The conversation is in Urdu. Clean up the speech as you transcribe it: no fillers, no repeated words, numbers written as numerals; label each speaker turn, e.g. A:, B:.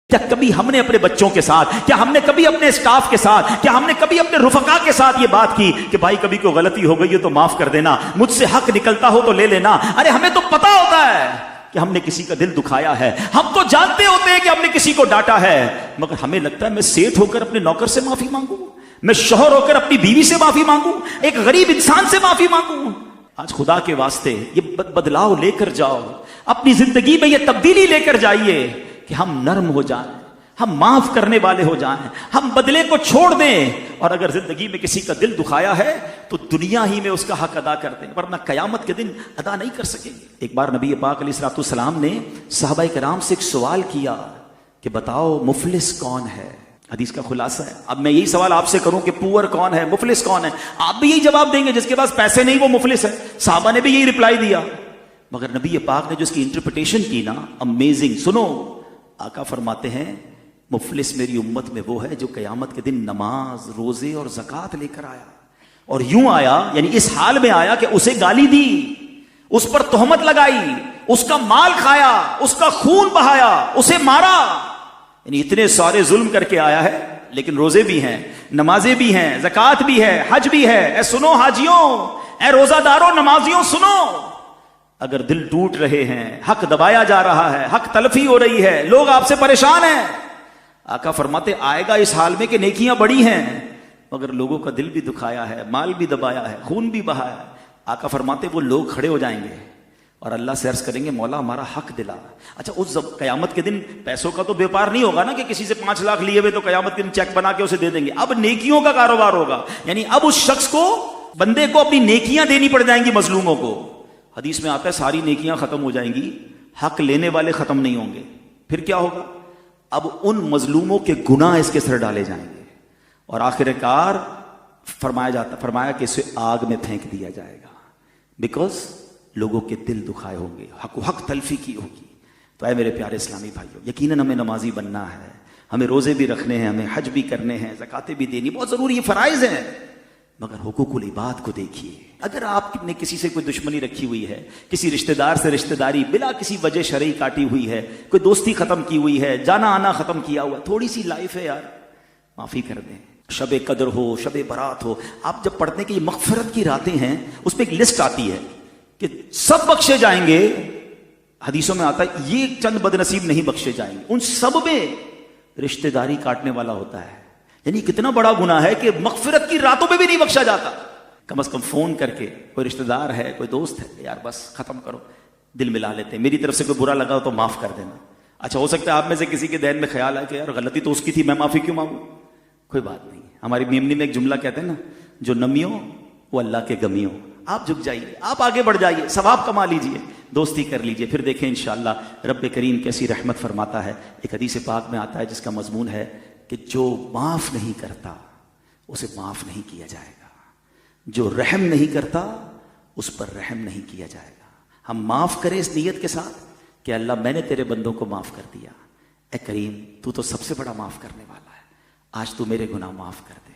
A: کیا کبھی ہم نے اپنے بچوں کے ساتھ، کیا ہم نے کبھی اپنے اسٹاف کے ساتھ، کیا ہم نے کبھی اپنے رفقا کے ساتھ یہ بات کی کہ بھائی کبھی کوئی غلطی ہو گئی ہے تو معاف کر دینا، مجھ سے حق نکلتا ہو تو لے لینا؟ ارے ہمیں تو پتا ہوتا ہے کہ ہم نے کسی کا دل دکھایا ہے، ہم تو جانتے ہوتے ہیں کہ ہم نے کسی کو ڈانٹا ہے، مگر ہمیں لگتا ہے میں سیٹھ ہو کر اپنے نوکر سے معافی مانگوں، میں شوہر ہو کر اپنی بیوی سے معافی مانگوں، ایک غریب انسان سے معافی مانگوں۔ آج خدا کے واسطے یہ بدلاؤ لے کر جاؤ، اپنی زندگی میں یہ تبدیلی لے کر جائیے کہ ہم نرم ہو جائیں، ہم معاف کرنے والے ہو جائیں، ہم بدلے کو چھوڑ دیں، اور اگر زندگی میں کسی کا دل دکھایا ہے تو دنیا ہی میں اس کا حق ادا کر دیں، ورنہ قیامت کے دن ادا نہیں کر سکیں گے۔ ایک بار نبی پاک علیہ الصلوۃ والسلام نے صحابہ کرام سے ایک سوال کیا کہ بتاؤ مفلس کون ہے؟ حدیث کا خلاصہ ہے، اب میں یہی سوال آپ سے کروں کہ پور کون ہے، مفلس کون ہے؟ آپ بھی یہی جواب دیں گے، جس کے پاس پیسے نہیں وہ مفلس ہے۔ صحابہ نے بھی یہی رپلائی دیا، مگر نبی پاک نے جو اس کی انٹرپریٹیشن کی نا، امیزنگ۔ سنو، آقا فرماتے ہیں مفلس میری امت میں وہ ہے جو قیامت کے دن نماز، روزے اور زکوٰۃ لے کر آیا، اور یوں آیا، یعنی اس حال میں آیا کہ اسے گالی دی، اس پر تہمت لگائی، اس کا مال کھایا، اس کا خون بہایا، اسے مارا، یعنی اتنے سارے ظلم کر کے آیا ہے، لیکن روزے بھی ہیں، نمازیں بھی ہیں، زکوٰۃ بھی ہے، حج بھی ہے۔ اے سنو حاجیوں، اے روزہ داروں، نمازیوں، سنو، اگر دل ٹوٹ رہے ہیں، حق دبایا جا رہا ہے، حق تلفی ہو رہی ہے، لوگ آپ سے پریشان ہیں، آقا فرماتے آئے گا اس حال میں کہ نیکیاں بڑی ہیں مگر لوگوں کا دل بھی دکھایا ہے، مال بھی دبایا ہے، خون بھی بہایا ہے۔ آقا فرماتے وہ لوگ کھڑے ہو جائیں گے اور اللہ سے عرض کریں گے مولا ہمارا حق دلا۔ اچھا، اس قیامت کے دن پیسوں کا تو بیپار نہیں ہوگا نا کہ کسی سے 5 لاکھ لیے ہوئے تو قیامت کے دن چیک بنا کے اسے دے دیں گے، اب نیکیوں کا کاروبار ہوگا، یعنی اب اس شخص کو، بندے کو اپنی نیکیاں دینی پڑ جائیں گی مظلوموں کو۔ حدیث میں آتا ہے ساری نیکیاں ختم ہو جائیں گی، حق لینے والے ختم نہیں ہوں گے، پھر کیا ہوگا؟ اب ان مظلوموں کے گناہ اس کے سر ڈالے جائیں گے، اور آخر کار فرمایا کہ اسے آگ میں پھینک دیا جائے گا، بیکاز لوگوں کے دل دکھائے ہوں گے، حق تلفی کی ہوگی۔ تو اے میرے پیارے اسلامی بھائیوں، یقیناً ہمیں نمازی بننا ہے، ہمیں روزے بھی رکھنے ہیں، ہمیں حج بھی کرنے ہیں، زکاتیں بھی دینی بہت ضروری، یہ فرائض ہیں، مگر حقوق العباد کو دیکھیے۔ اگر آپ نے کسی سے کوئی دشمنی رکھی ہوئی ہے، کسی رشتہ دار سے رشتہ داری بلا کسی وجہ شرعی کاٹی ہوئی ہے، کوئی دوستی ختم کی ہوئی ہے، جانا آنا ختم کیا ہوا، تھوڑی سی لائف ہے یار، معافی کر دیں۔ شب قدر ہو، شب برات ہو، آپ جب پڑھتے ہیں کہ یہ مغفرت کی راتیں ہیں، اس پہ ایک لسٹ آتی ہے کہ سب بخشے جائیں گے، حدیثوں میں آتا ہے یہ چند بد نصیب نہیں بخشے جائیں گے، ان سب میں رشتہ داری کاٹنے والا ہوتا ہے۔ یعنی کتنا بڑا گناہ ہے کہ مغفرت کی راتوں میں بھی نہیں بخشا جاتا۔ کم از کم فون کر کے کوئی رشتہ دار ہے، کوئی دوست ہے، یار بس ختم کرو، دل ملا لیتے ہیں، میری طرف سے کوئی برا لگا تو معاف کر دینا۔ اچھا، ہو سکتا ہے آپ میں سے کسی کے ذہن میں خیال ہے کہ یار غلطی تو اس کی تھی، میں معافی کیوں مانگوں؟ کوئی بات نہیں، ہماری میمنی میں ایک جملہ کہتے ہیں نا، جو نمیوں وہ اللہ کے گمیوں۔ آپ جھک جائیے، آپ آگے بڑھ جائیے، ثواب کما لیجئے، دوستی کر لیجئے، پھر دیکھیں انشاءاللہ رب کریم کیسی رحمت فرماتا ہے۔ ایک حدیث پاک میں آتا ہے جس کا مضمون ہے کہ جو معاف نہیں کرتا اسے معاف نہیں کیا جائے گا، جو رحم نہیں کرتا اس پر رحم نہیں کیا جائے گا۔ ہم معاف کریں اس نیت کے ساتھ کہ اللہ میں نے تیرے بندوں کو معاف کر دیا، اے کریم تو سب سے بڑا معاف کرنے والا ہے، آج تو میرے گناہ معاف کر دے۔